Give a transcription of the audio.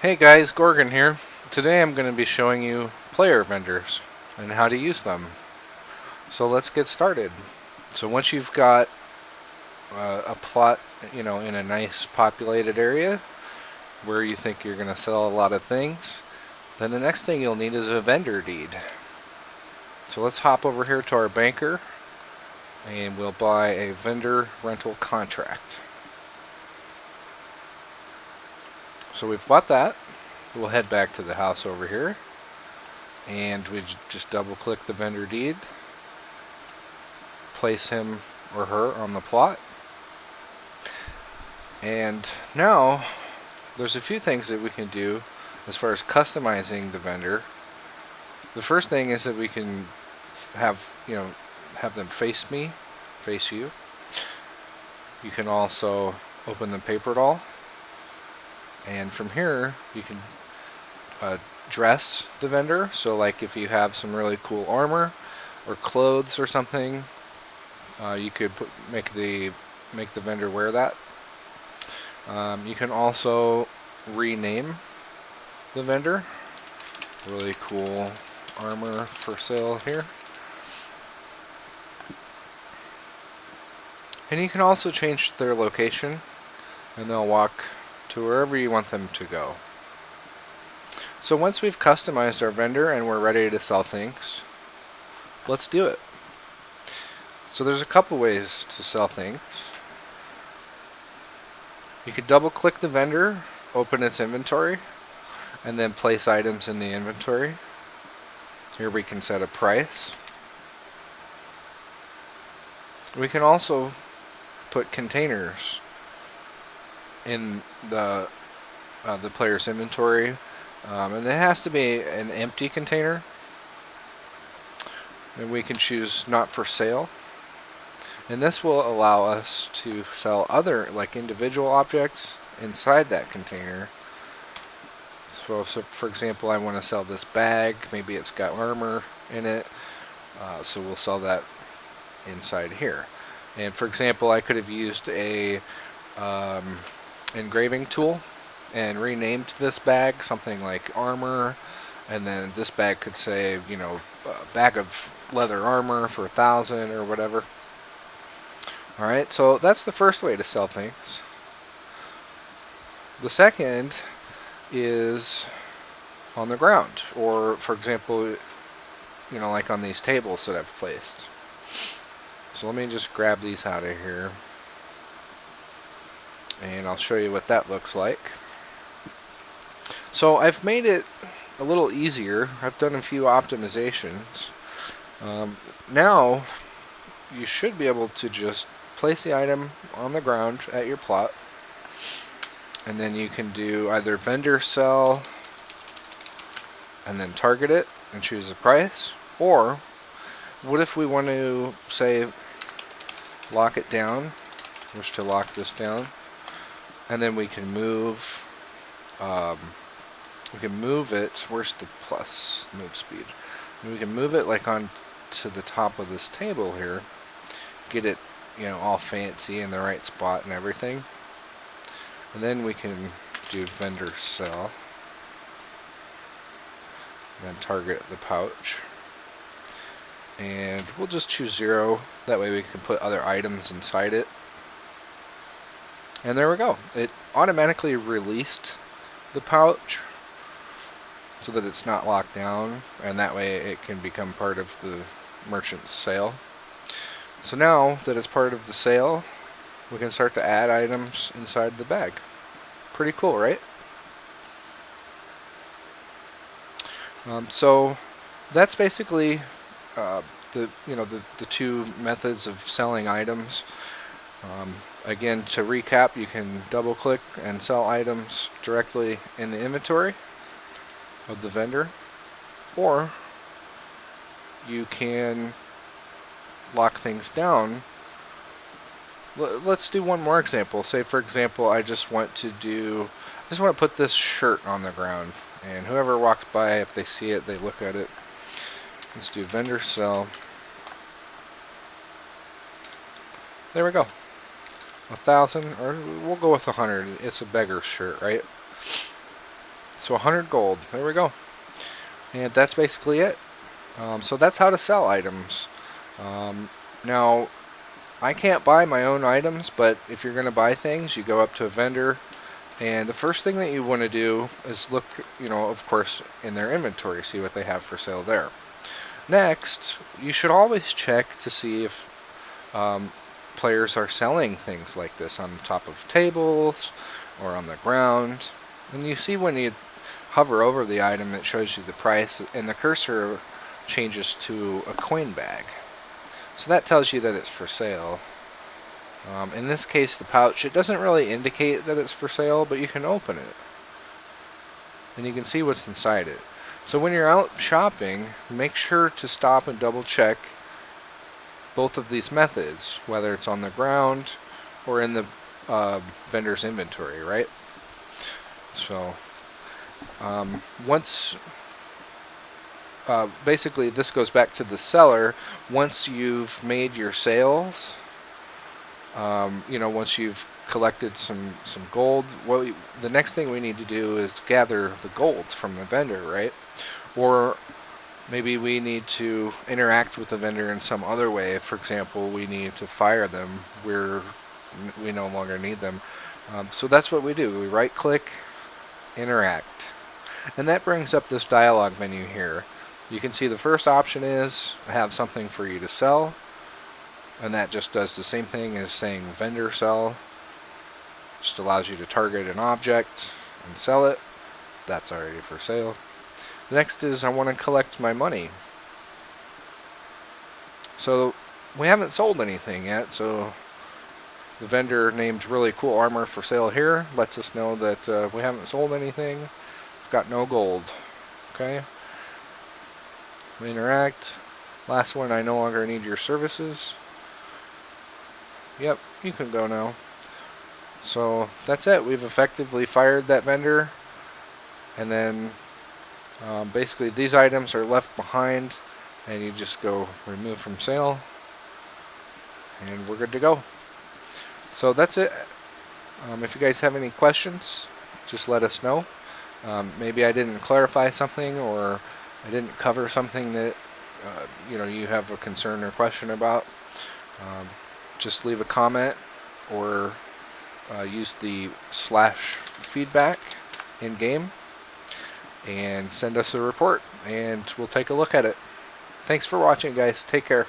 Hey guys, Gorgon here. Today I'm going to be showing you player vendors and how to use them. So let's get started. So once you've got a plot, in a nice populated area where you think you're going to sell a lot of things, then the next thing you'll need is a vendor deed. So let's hop over here to our banker and we'll buy a vendor rental contract. So we've bought that. We'll head back to the house over here and we just double click the vendor deed, place him or her on the plot, and now there's a few things that we can do as far as customizing the vendor. The first thing is that we can have them face you. You can also open the paper doll, and from here you can dress the vendor. So like if you have some really cool armor or clothes or something, you could make the vendor wear that. You can also rename the vendor. Really cool armor for sale here. And you can also change their location and they'll walk to wherever you want them to go. So once we've customized our vendor and we're ready to sell things, let's do it. So there's a couple ways to sell things. You could double click the vendor, open its inventory, and then place items in the inventory. Here we can set a price. We can also put containers in the player's inventory, and it has to be an empty container. And we can choose not for sale. And this will allow us to sell other, like individual objects inside that container. So for example, I want to sell this bag. Maybe it's got armor in it. So we'll sell that inside here. And for example, I could have used a engraving tool and renamed this bag something like armor. And then this bag could say, a bag of leather armor for 1,000 or whatever. Alright, so that's the first way to sell things. The second is on the ground, or for example, like on these tables that I've placed. So let me just grab these out of here and I'll show you what that looks like. So I've made it a little easier. I've done a few optimizations. Now you should be able to just place the item on the ground at your plot, and then you can do either vendor sell and then target it and choose a price, or what if we want to say lock it down, wish to lock this down, and then we can move it, where's the plus move speed, and we can move it like on to the top of this table here, get it all fancy in the right spot and everything. And then we can do vendor sell and then target the pouch, and we'll just choose 0. That way we can put other items inside it. And there we go. It automatically released the pouch so that it's not locked down, and that way it can become part of the merchant's sale. So now that it's part of the sale, we can start to add items inside the bag. Pretty cool, right? So that's basically the two methods of selling items. Again, to recap, you can double click and sell items directly in the inventory of the vendor, or you can lock things down. Let's do one more example. Say for example, I just want to put this shirt on the ground, and whoever walks by, if they see it, they look at it. Let's do vendor sell. There we go. 1,000, or we'll go with 100. It's a beggar shirt, right? So 100 gold. There we go. And that's basically it. So that's how to sell items. Now, I can't buy my own items, but if you're going to buy things, you go up to a vendor, and the first thing that you want to do is look, of course, in their inventory, see what they have for sale there. Next, you should always check to see if players are selling things like this on top of tables or on the ground. And you see when you hover over the item, it shows you the price, and the cursor changes to a coin bag. So that tells you that it's for sale. In this case, the pouch, it doesn't really indicate that it's for sale, but you can open it. And you can see what's inside it. So when you're out shopping, make sure to stop and double check both of these methods, whether it's on the ground or in the vendor's inventory, right? So basically this goes back to the seller. Once you've made your sales, once you've collected some gold, the next thing we need to do is gather the gold from the vendor, right? Or maybe we need to interact with the vendor in some other way. For example, we need to fire them. We no longer need them. So that's what we do. We right click, interact. And that brings up this dialog menu here. You can see the first option is I have something for you to sell. And that just does the same thing as saying vendor sell. Just allows you to target an object and sell it. That's already for sale. Next is I want to collect my money. So we haven't sold anything yet, so the vendor named really cool armor for sale here lets us know that we haven't sold anything. We've got no gold. Okay. We interact. Last one, I no longer need your services. Yep, you can go now. So that's it. We've effectively fired that vendor, and then basically these items are left behind, and you just go remove from sale, and we're good to go. So that's it. If you guys have any questions, just let us know. Maybe I didn't clarify something, or I didn't cover something that you have a concern or question about. Just leave a comment or use the /feedback in game and send us a report, and we'll take a look at it. Thanks for watching, guys. Take care.